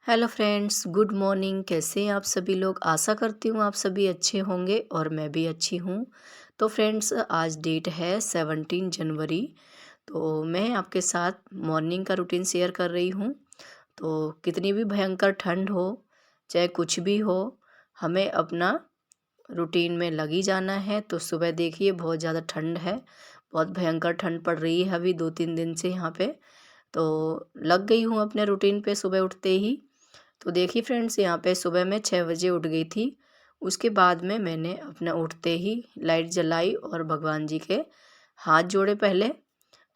Hello friends, good morning. कैसे हैं आप सभी लोग? आशा करती हूँ आप सभी अच्छे होंगे और मैं भी अच्छी हूँ। तो फ्रेंड्स, आज डेट है 17 जनवरी। तो मैं आपके साथ मॉर्निंग का रूटीन शेयर कर रही हूँ। तो कितनी भी भयंकर ठंड हो, चाहे कुछ भी हो, हमें अपना रूटीन में लग ही जाना है। तो सुबह देखिए बहुत ज़्यादा ठंड है, बहुत भयंकर ठंड पड़ रही है अभी 2-3 दिन से यहाँ पे। तो लग गई हूँ अपने रूटीन पे सुबह उठते ही। तो देखिए फ्रेंड्स, यहाँ पे सुबह मैं 6 बजे उठ गई थी। उसके बाद में मैंने अपना उठते ही लाइट जलाई और भगवान जी के हाथ जोड़े पहले।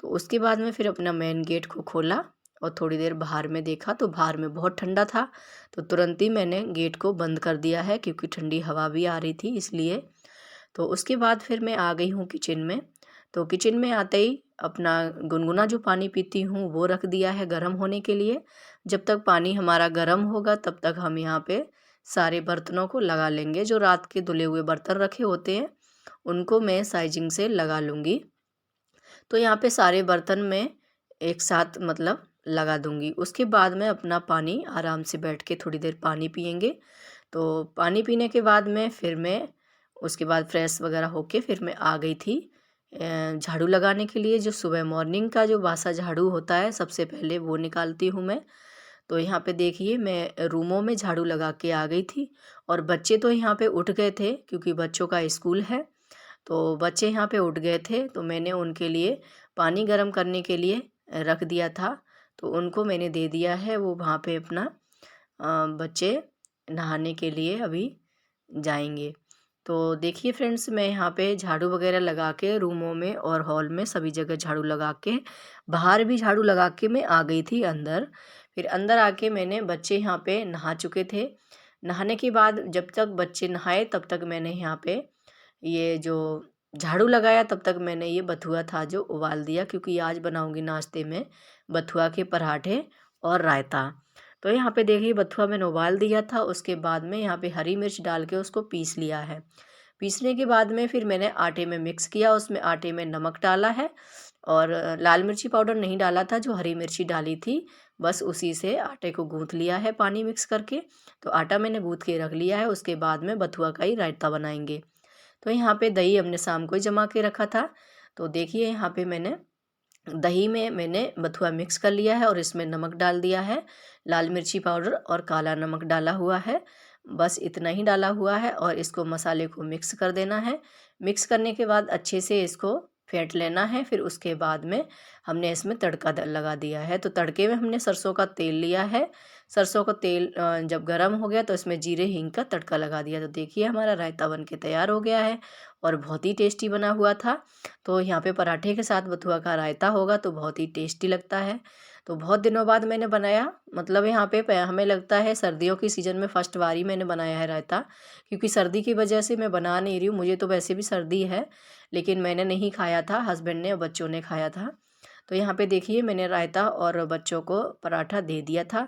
तो उसके बाद में फिर अपना मेन गेट को खोला और थोड़ी देर बाहर में देखा तो बाहर में बहुत ठंडा था। तो तुरंत ही मैंने गेट को बंद कर दिया है क्योंकि ठंडी हवा भी आ रही थी इसलिए। तो उसके बाद फिर मैं आ गई हूँ किचन में। तो किचन में आते ही अपना गुनगुना जो पानी पीती हूँ वो रख दिया है गर्म होने के लिए। जब तक पानी हमारा गर्म होगा तब तक हम यहाँ पे सारे बर्तनों को लगा लेंगे। जो रात के धुले हुए बर्तन रखे होते हैं उनको मैं साइजिंग से लगा लूँगी। तो यहाँ पे सारे बर्तन में एक साथ मतलब लगा दूँगी। उसके बाद में अपना पानी आराम से बैठ के थोड़ी देर पानी पिएंगे। तो पानी पीने के बाद में फिर मैं उसके बाद फ्रेश वगैरह होके फिर मैं आ गई थी झाड़ू लगाने के लिए। जो सुबह मॉर्निंग का जो बासा झाड़ू होता है सबसे पहले वो निकालती हूँ मैं। तो यहाँ पे देखिए मैं रूमों में झाड़ू लगा के आ गई थी और बच्चे तो यहाँ पे उठ गए थे क्योंकि बच्चों का स्कूल है। तो बच्चे यहाँ पे उठ गए थे तो मैंने उनके लिए पानी गर्म करने के लिए रख दिया था। तो उनको मैंने दे दिया है, वो वहाँ पे अपना बच्चे नहाने के लिए अभी जाएंगे। तो देखिए फ्रेंड्स, मैं यहाँ पे झाड़ू वगैरह लगा के रूमों में और हॉल में सभी जगह झाड़ू लगा के बाहर भी झाड़ू लगा के मैं आ गई थी अंदर। फिर अंदर आके मैंने बच्चे यहाँ पे नहा चुके थे। नहाने के बाद जब तक बच्चे नहाए तब तक मैंने यहाँ पे ये जो झाड़ू लगाया तब तक मैंने ये बथुआ था जो उबाल दिया क्योंकि आज बनाऊंगी नाश्ते में बथुआ के पराठे और रायता। तो यहाँ पे देखिए बथुआ मैंने उबाल दिया था। उसके बाद में यहाँ पे हरी मिर्च डाल के उसको पीस लिया है। पीसने के बाद में फिर मैंने आटे में मिक्स किया, उसमें आटे में नमक डाला है और लाल मिर्ची पाउडर नहीं डाला था, जो हरी मिर्ची डाली थी बस उसी से आटे को गूँथ लिया है पानी मिक्स करके। तो आटा मैंने गूँथ के रख लिया है। उसके बाद में बथुआ का ही रायता बनाएंगे। तो यहाँ पे दही हमने शाम को ही जमा के रखा था। तो देखिए यहाँ पे दही में मैंने बथुआ मिक्स कर लिया है और इसमें नमक डाल दिया है, लाल मिर्ची पाउडर और काला नमक डाला हुआ है। बस इतना ही डाला हुआ है और इसको मसाले को मिक्स कर देना है। मिक्स करने के बाद अच्छे से इसको फेंट लेना है। फिर उसके बाद में हमने इसमें तड़का लगा दिया है। तो तड़के में हमने सरसों का तेल लिया है। सरसों का तेल जब गर्म हो गया तो इसमें जीरे हींग का तड़का लगा दिया। तो देखिए हमारा रायता बन के तैयार हो गया है और बहुत ही टेस्टी बना हुआ था। तो यहाँ पे पराठे के साथ बथुआ का रायता होगा तो बहुत ही टेस्टी लगता है। तो बहुत दिनों बाद मैंने बनाया, मतलब यहाँ पे हमें लगता है सर्दियों की सीज़न में फर्स्ट बार ही मैंने बनाया है रायता। क्योंकि सर्दी की वजह से मैं बना नहीं रही हूँ, मुझे तो वैसे भी सर्दी है लेकिन मैंने नहीं खाया था, हस्बैंड ने और बच्चों ने खाया था। तो यहाँ पे देखिए मैंने रायता और बच्चों को पराठा दे दिया था।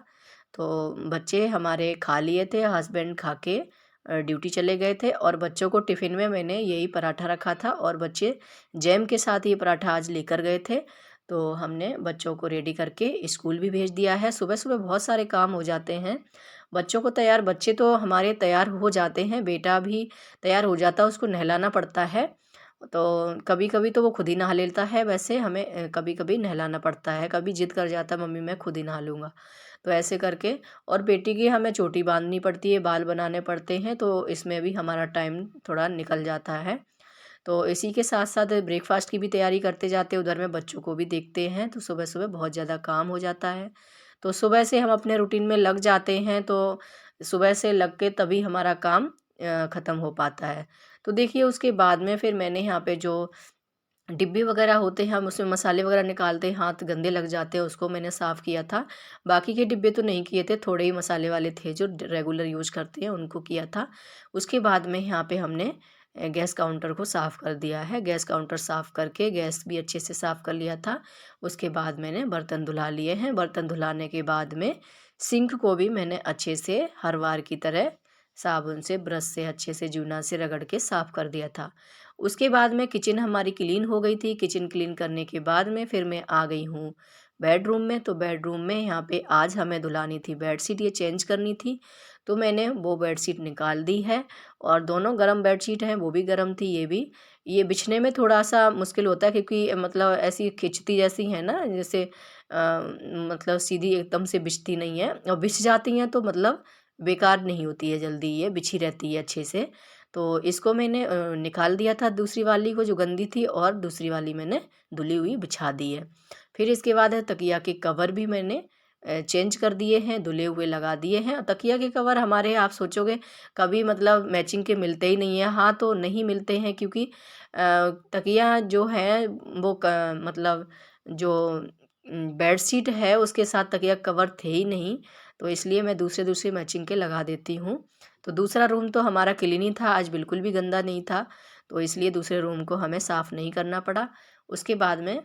तो बच्चे हमारे खा लिए थे, हस्बैंड खा के ड्यूटी चले गए थे और बच्चों को टिफ़िन में मैंने यही पराठा रखा था और बच्चे जैम के साथ ये पराठा आज लेकर गए थे। तो हमने बच्चों को रेडी करके स्कूल भी भेज दिया है। सुबह सुबह बहुत सारे काम हो जाते हैं बच्चों को तैयार। बच्चे तो हमारे तैयार हो जाते हैं, बेटा भी तैयार हो जाता है, उसको नहलाना पड़ता है। तो कभी कभी तो वो खुद ही नहा लेता है, वैसे हमें कभी कभी नहलाना पड़ता है। कभी जिद कर जाता है मम्मी मैं खुद ही नहा लूँगा, तो ऐसे करके। और बेटी की हमें चोटी बांधनी पड़ती है, बाल बनाने पड़ते हैं, तो इसमें भी हमारा टाइम थोड़ा निकल जाता है। तो इसी के साथ साथ ब्रेकफास्ट की भी तैयारी करते जाते हैं, उधर में बच्चों को भी देखते हैं। तो सुबह सुबह बहुत ज़्यादा काम हो जाता है। तो सुबह से हम अपने रूटीन में लग जाते हैं। तो सुबह से लग के तभी हमारा काम ख़त्म हो पाता है। तो देखिए उसके बाद में फिर मैंने यहाँ पे जो डिब्बे वगैरह होते हैं हम उसमें मसाले वगैरह निकालते हैं, हाथ गंदे लग जाते हैं, उसको मैंने साफ़ किया था। बाकी के डिब्बे तो नहीं किए थे, थोड़े ही मसाले वाले थे जो रेगुलर यूज़ करते हैं उनको किया था। उसके बाद में यहाँ पे हमने गैस काउंटर को साफ़ कर दिया है। गैस काउंटर साफ़ करके गैस भी अच्छे से साफ़ कर लिया था। उसके बाद मैंने बर्तन धुला लिए हैं। बर्तन धुलाने के बाद में सिंक को भी मैंने अच्छे से हर बार की तरह साबुन से, ब्रश से अच्छे से जूना से रगड़ के साफ़ कर दिया था। उसके बाद में किचन हमारी क्लीन हो गई थी। किचन क्लीन करने के बाद में फिर मैं आ गई हूँ बेडरूम में। तो बेडरूम में यहाँ पे आज हमें धुलानी थी बेडशीट, ये चेंज करनी थी। तो मैंने वो बेडशीट निकाल दी है और दोनों गर्म बेडशीट हैं, वो भी गर्म थी ये भी। ये बिछने में थोड़ा-सा मुश्किल होता है क्योंकि मतलब ऐसी खिंचती जैसी हैं ना, जैसे मतलब सीधी एकदम से बिछती नहीं है, और बिछ जाती हैं तो मतलब बेकार नहीं होती है जल्दी, ये बिछी रहती है अच्छे से। तो इसको मैंने निकाल दिया था दूसरी वाली को जो गंदी थी, और दूसरी वाली मैंने धुली हुई बिछा दी है। फिर इसके बाद है तकिया के कवर भी मैंने चेंज कर दिए हैं, धुले हुए लगा दिए हैं। तकिया के कवर हमारे, आप सोचोगे कभी मतलब मैचिंग के मिलते ही नहीं हैं। हाँ, तो नहीं मिलते हैं क्योंकि तकिया जो है वो मतलब जो बेडशीट है उसके साथ तकिया कवर थे ही नहीं, तो इसलिए मैं दूसरे दूसरे मैचिंग के लगा देती हूँ। तो दूसरा रूम तो हमारा क्लीन ही था, आज बिल्कुल भी गंदा नहीं था, तो इसलिए दूसरे रूम को हमें साफ़ नहीं करना पड़ा। उसके बाद में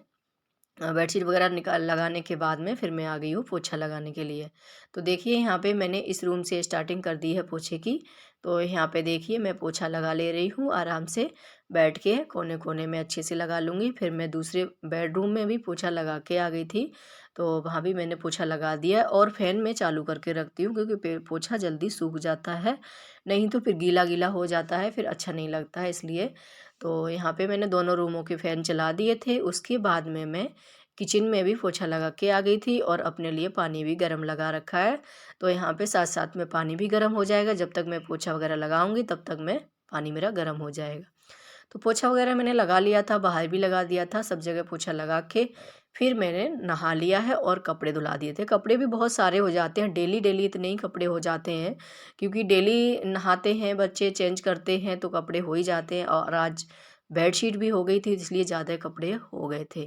बेडशीट वगैरह निकाल लगाने के बाद में फिर मैं आ गई हूँ पोछा लगाने के लिए। तो देखिए यहाँ पे मैंने इस रूम से स्टार्टिंग कर दी है पोछे की। तो यहाँ पे देखिए मैं पोछा लगा ले रही हूँ आराम से बैठ के, कोने-कोने में अच्छे से लगा लूँगी। फिर मैं दूसरे बेडरूम में भी पोछा लगा के आ गई थी, तो वहाँ भी मैंने पोछा लगा दिया है और फ़ैन मैं चालू करके रखती हूँ क्योंकि पोछा जल्दी सूख जाता है, नहीं तो फिर गीला-गीला हो जाता है, फिर अच्छा नहीं लगता है इसलिए। तो यहाँ पे मैंने दोनों रूमों के फ़ैन चला दिए थे। उसके बाद में मैं किचन में भी पोछा लगा के आ गई थी और अपने लिए पानी भी गर्म लगा रखा है। तो यहाँ पे साथ-साथ में पानी भी गर्म हो जाएगा, जब तक मैं पोछा वगैरह लगाऊँगी तब तक मैं पानी मेरा गर्म हो जाएगा। तो पोछा वगैरह मैंने लगा लिया था, बाहर भी लगा दिया था, सब जगह पोछा लगा के फिर मैंने नहा लिया है और कपड़े धुला दिए थे। कपड़े भी बहुत सारे हो जाते हैं, डेली-डेली इतने ही कपड़े हो जाते हैं क्योंकि डेली नहाते हैं बच्चे, चेंज करते हैं तो कपड़े हो ही जाते हैं, और आज बेडशीट भी हो गई थी इसलिए ज़्यादा कपड़े हो गए थे।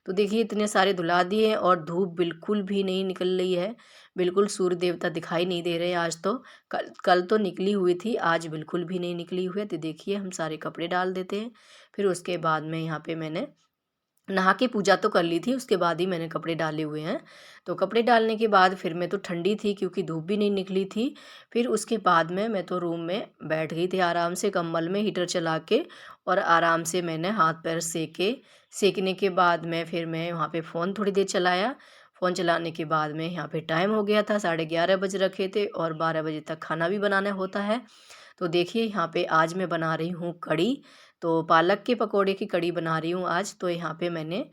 तो देखिए इतने सारे धुला दिए हैं और धूप बिल्कुल भी नहीं निकल रही है, बिल्कुल सूर्य देवता दिखाई नहीं दे रहे हैं आज तो। कल कल तो निकली हुई थी, आज बिल्कुल भी नहीं निकली हुई है। तो देखिए हम सारे कपड़े डाल देते हैं। फिर उसके बाद में यहाँ पे मैंने नहा के पूजा तो कर ली थी, उसके बाद ही मैंने कपड़े डाले हुए हैं। तो कपड़े डालने के बाद फिर मैं तो ठंडी थी क्योंकि धूप भी नहीं निकली थी। फिर उसके बाद में मैं तो रूम में बैठ गई थी आराम से कंबल में हीटर चला के, और आराम से मैंने हाथ पैर सेके। सेकने के बाद में फिर मैं वहाँ पे फ़ोन थोड़ी देर चलाया। फ़ोन चलाने के बाद में यहाँ पे टाइम हो गया था, 11:30 बज रखे थे और 12 बजे तक खाना भी बनाना होता है। तो देखिए यहाँ पे आज मैं बना रही हूँ कढ़ी। तो पालक के पकोड़े की कढ़ी बना रही हूँ आज। तो यहाँ पे मैंने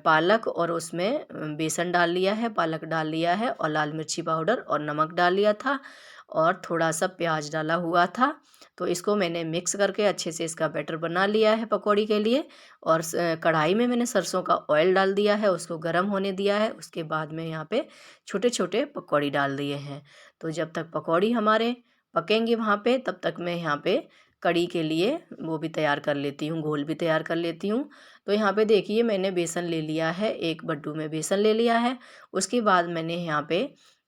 पालक और उसमें बेसन डाल लिया है, पालक डाल लिया है और लाल मिर्ची पाउडर और नमक डाल लिया था और थोड़ा सा प्याज डाला हुआ था। तो इसको मैंने मिक्स करके अच्छे से इसका बैटर बना लिया है पकौड़ी के लिए। और कढ़ाई में मैंने सरसों का ऑयल डाल दिया है, उसको गर्म होने दिया है। उसके बाद में यहाँ पे छोटे-छोटे पकौड़ी डाल दिए हैं। तो जब तक पकौड़ी हमारे पकेंगे वहाँ पे, तब तक मैं यहाँ पे कढ़ी के लिए वो भी तैयार कर लेती हूँ, घोल भी तैयार कर लेती हूँ। तो यहाँ पे देखिए मैंने बेसन ले लिया है, एक बट्टू में बेसन ले लिया है। उसके बाद मैंने यहाँ पे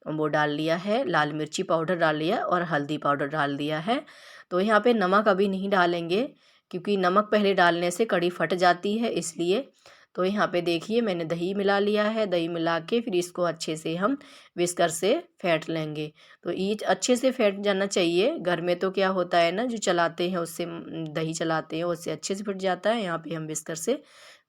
वो डाल लिया है, लाल मिर्ची पाउडर डाल लिया और हल्दी पाउडर डाल दिया है। तो यहाँ पे नमक अभी नहीं डालेंगे क्योंकि नमक पहले डालने से कढ़ी फट जाती है इसलिए। तो यहाँ पे देखिए मैंने दही मिला लिया है, दही मिला के फिर इसको अच्छे से हम विस्कर से फेंट लेंगे। तो ये अच्छे से फेंट जाना चाहिए। घर में तो क्या होता है ना, जो चलाते हैं उससे दही चलाते हैं उससे अच्छे से फट जाता है। यहाँ पे हम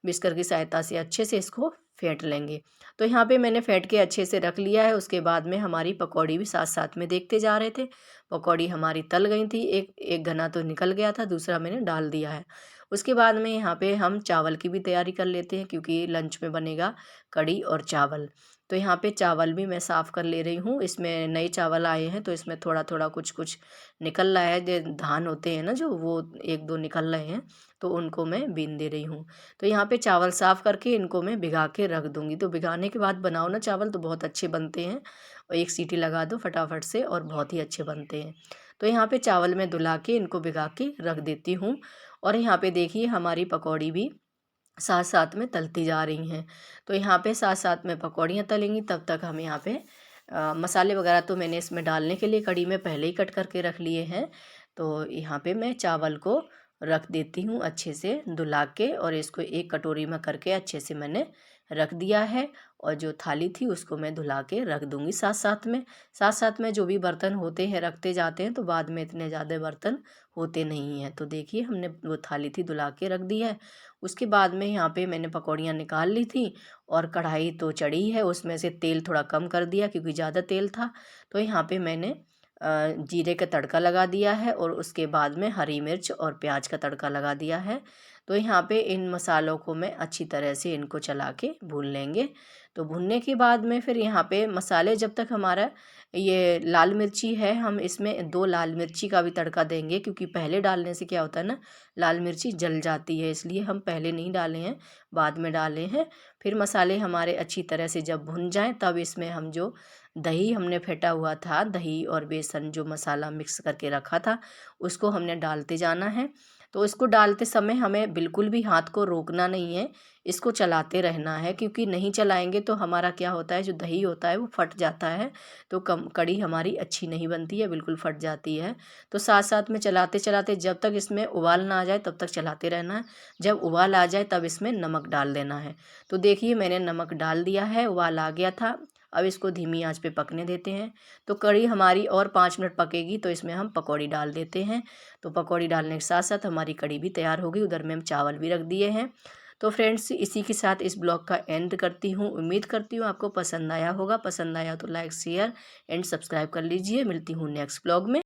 विस्कर की सहायता से अच्छे से इसको फेंट लेंगे। तो यहाँ पे मैंने फेंट के अच्छे से रख लिया है। उसके बाद में हमारी पकौड़ी भी साथ साथ में देखते जा रहे थे। पकौड़ी हमारी तल गई थी, एक एक घना तो निकल गया था, दूसरा मैंने डाल दिया है। उसके बाद में यहाँ पे हम चावल की भी तैयारी कर लेते हैं क्योंकि लंच में बनेगा कढ़ी और चावल। तो यहाँ पे चावल भी मैं साफ़ कर ले रही हूँ। इसमें नए चावल आए हैं तो इसमें थोड़ा-थोड़ा कुछ-कुछ निकल रहा है। जो धान होते हैं ना, जो वो 1-2 निकल रहे हैं, तो उनको मैं बीन दे रही हूँ। तो यहाँ पे चावल साफ़ करके इनको मैं भिगा के रख दूँगी। तो भिगाने के बाद बनाओ ना चावल तो बहुत अच्छे बनते हैं, और एक सीटी लगा दो फटाफट से और बहुत ही अच्छे बनते हैं। तो यहाँ पे चावल मैं धुला के इनको भिगा के रख देती हूँ। और यहाँ पे देखिए हमारी पकौड़ी भी साथ-साथ में तलती जा रही हैं। तो यहाँ पे साथ-साथ में पकौड़ियाँ तलेंगी तब तक हम यहाँ पे मसाले वगैरह तो मैंने इसमें डालने के लिए कढ़ी में पहले ही कट करके रख लिए हैं। तो यहाँ पे मैं चावल को रख देती हूँ अच्छे से धुला के, और इसको एक कटोरी में करके अच्छे से मैंने रख दिया है। और जो थाली थी उसको मैं धुला के रख दूँगी साथ साथ में जो भी बर्तन होते हैं रखते जाते हैं, तो बाद में इतने ज़्यादा बर्तन होते नहीं हैं। तो देखिए हमने वो थाली थी धुला के रख दी है। उसके बाद में यहाँ पे मैंने पकौड़ियाँ निकाल ली थी और कढ़ाई तो चढ़ी है, उसमें से तेल थोड़ा कम कर दिया क्योंकि ज़्यादा तेल था। तो यहाँ पे मैंने जीरे का तड़का लगा दिया है और उसके बाद में हरी मिर्च और प्याज का तड़का लगा दिया है। तो यहाँ पे इन मसालों को मैं अच्छी तरह से इनको चला के भून लेंगे। तो भूनने के बाद में फिर यहाँ पे मसाले जब तक हमारा ये लाल मिर्ची है, हम इसमें 2 लाल मिर्ची का भी तड़का देंगे क्योंकि पहले डालने से क्या होता है ना, लाल मिर्ची जल जाती है, इसलिए हम पहले नहीं डाले हैं, बाद में डाले हैं। फिर मसाले हमारे अच्छी तरह से जब भुन जाएं तब इसमें हम जो दही हमने फेंटा हुआ था, दही और बेसन जो मसाला मिक्स करके रखा था, उसको हमने डालते जाना है। तो इसको डालते समय हमें बिल्कुल भी हाथ को रोकना नहीं है, इसको चलाते रहना है क्योंकि नहीं चलाएंगे तो हमारा क्या होता है, जो दही होता है वो फट जाता है। तो कड़ी हमारी अच्छी नहीं बनती है, बिल्कुल फट जाती है। तो साथ साथ में चलाते चलाते जब तक इसमें उबाल ना आ जाए तब तक चलाते रहना है। जब उबाल आ जाए तब इसमें नमक डाल देना है। तो देखिए मैंने नमक डाल दिया है, उबाल आ गया था। अब इसको धीमी आंच पे पकने देते हैं। तो कड़ी हमारी और 5 मिनट पकेगी तो इसमें हम पकौड़ी डाल देते हैं। तो पकौड़ी डालने के साथ साथ हमारी कड़ी भी तैयार होगी। उधर में हम चावल भी रख दिए हैं। तो फ्रेंड्स इसी के साथ इस ब्लॉग का एंड करती हूँ। उम्मीद करती हूँ आपको पसंद आया होगा। पसंद आया तो लाइक शेयर एंड सब्सक्राइब कर लीजिए। मिलती हूँ नेक्स्ट ब्लॉग में।